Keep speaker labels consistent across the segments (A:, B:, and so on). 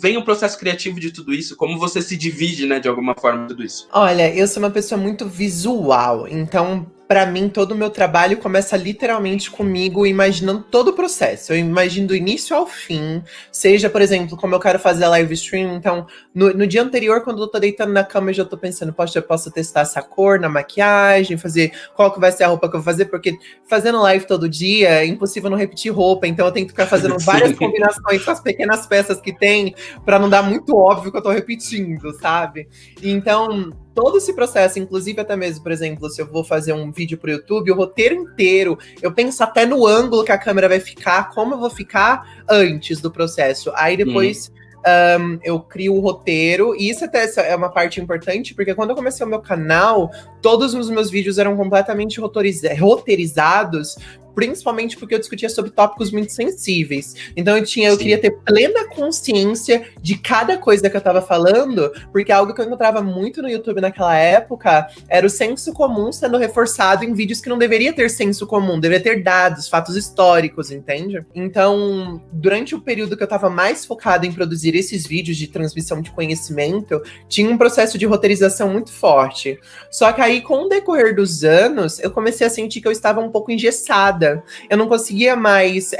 A: vem o processo criativo de tudo isso? Como você se divide, né, de alguma forma, tudo isso?
B: Olha, eu sou uma pessoa muito visual, então pra mim todo o meu trabalho começa literalmente comigo imaginando todo o processo. Eu imagino do início ao fim, seja, por exemplo, como eu quero fazer a live stream, então no dia anterior, quando eu tô deitando na cama, eu já tô pensando, poxa, eu posso testar essa cor na maquiagem, fazer qual que vai ser a roupa que eu vou fazer, porque fazendo live todo dia é impossível não repetir roupa, então eu tenho que ficar fazendo várias combinações com as pequenas peças que tem, pra não dar muito óbvio que eu tô repetindo, sabe? Então, todo esse processo, inclusive até mesmo, por exemplo, se eu vou fazer um vídeo pro YouTube, o roteiro inteiro, eu penso até no ângulo que a câmera vai ficar, como eu vou ficar antes do processo. Aí depois eu crio o roteiro, e isso até é uma parte importante, porque quando eu comecei o meu canal, todos os meus vídeos eram completamente roteirizados, principalmente porque eu discutia sobre tópicos muito sensíveis. Então eu queria ter plena consciência de cada coisa que eu tava falando, porque algo que eu encontrava muito no YouTube naquela época era o senso comum sendo reforçado em vídeos que não deveria ter senso comum, deveria ter dados, fatos históricos, entende? Então, durante o período que eu tava mais focado em produzir esses vídeos de transmissão de conhecimento, tinha um processo de roteirização muito forte. Só que aí, com o decorrer dos anos, eu comecei a sentir que eu estava um pouco engessada. Eu não conseguia mais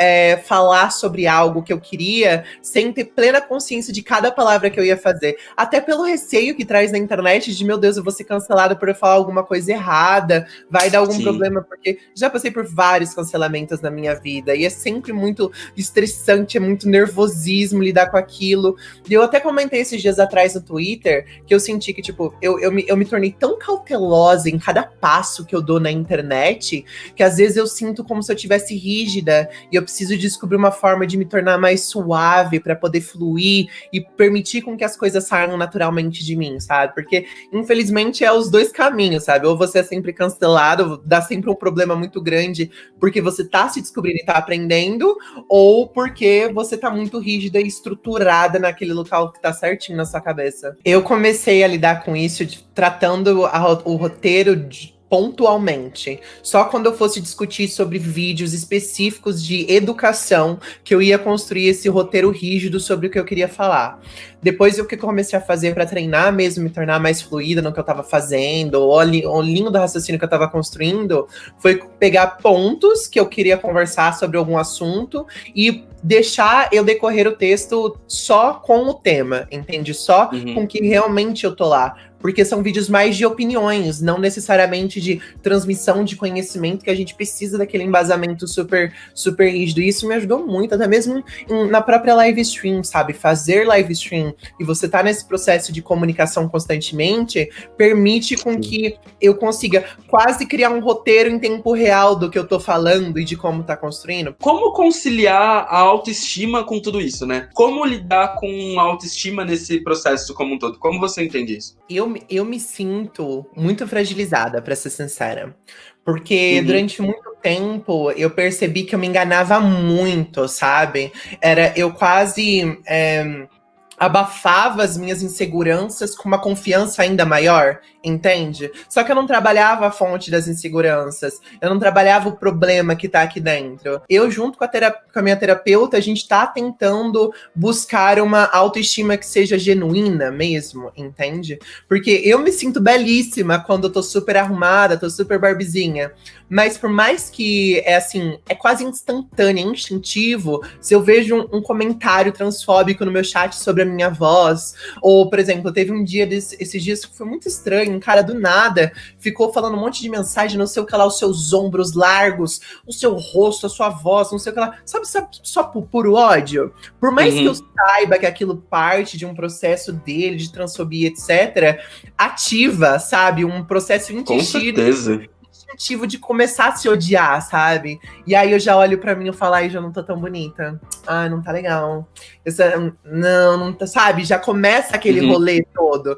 B: falar sobre algo que eu queria sem ter plena consciência de cada palavra que eu ia fazer. Até pelo receio que traz na internet de, meu Deus, eu vou ser cancelada por eu falar alguma coisa errada, vai dar algum problema, porque já passei por vários cancelamentos na minha vida, e é sempre muito estressante, é muito nervosismo lidar com aquilo. E eu até comentei esses dias atrás no Twitter, que eu senti que, tipo, eu me tornei tão cautelosa em cada passo que eu dou na internet, que às vezes eu sinto como se eu tivesse rígida e eu preciso descobrir uma forma de me tornar mais suave para poder fluir e permitir com que as coisas saiam naturalmente de mim, sabe? Porque, infelizmente, é os dois caminhos, sabe? Ou você é sempre cancelado, dá sempre um problema muito grande porque você tá se descobrindo e tá aprendendo, ou porque você tá muito rígida e estruturada naquele local que tá certinho na sua cabeça. Eu comecei a lidar com isso tratando o roteiro pontualmente. Só quando eu fosse discutir sobre vídeos específicos de educação que eu ia construir esse roteiro rígido sobre o que eu queria falar. Depois o que eu comecei a fazer para treinar mesmo, me tornar mais fluida no que eu tava fazendo, o linho do raciocínio que eu tava construindo, foi pegar pontos que eu queria conversar sobre algum assunto e deixar eu decorrer o texto só com o tema, entende? Só com que realmente eu tô lá. Porque são vídeos mais de opiniões, não necessariamente de transmissão de conhecimento, que a gente precisa daquele embasamento super, super rígido. E isso me ajudou muito, até mesmo na própria live stream, sabe? Fazer live stream e você tá nesse processo de comunicação constantemente, permite com que eu consiga quase criar um roteiro em tempo real do que eu tô falando e de como tá construindo.
A: Como conciliar a autoestima com tudo isso, né? Como lidar com a autoestima nesse processo como um todo? Como você entende isso?
B: Eu me sinto muito fragilizada, pra ser sincera. Porque durante muito tempo eu percebi que eu me enganava muito, sabe? Eu quase abafava as minhas inseguranças com uma confiança ainda maior, entende? Só que eu não trabalhava a fonte das inseguranças, eu não trabalhava o problema que tá aqui dentro. Eu, junto com a minha terapeuta, a gente tá tentando buscar uma autoestima que seja genuína mesmo, entende? Porque eu me sinto belíssima quando eu tô super arrumada, tô super barbizinha. Mas por mais que é quase instantâneo, é instintivo, se eu vejo um comentário transfóbico no meu chat sobre a minha voz, ou, por exemplo, teve um dia esses dias que foi muito estranho, um cara do nada ficou falando um monte de mensagem, não sei o que lá, os seus ombros largos, o seu rosto, a sua voz, não sei o que lá, sabe só por puro ódio? Por mais que eu saiba que aquilo parte de um processo dele, de transfobia, etc., ativa, sabe, um processo
A: Com certeza.
B: instintivo de começar a se odiar, sabe? E aí eu já olho pra mim e falo, ai, já não tô tão bonita. Ai, não tá legal. Não tá, sabe? Já começa aquele rolê todo.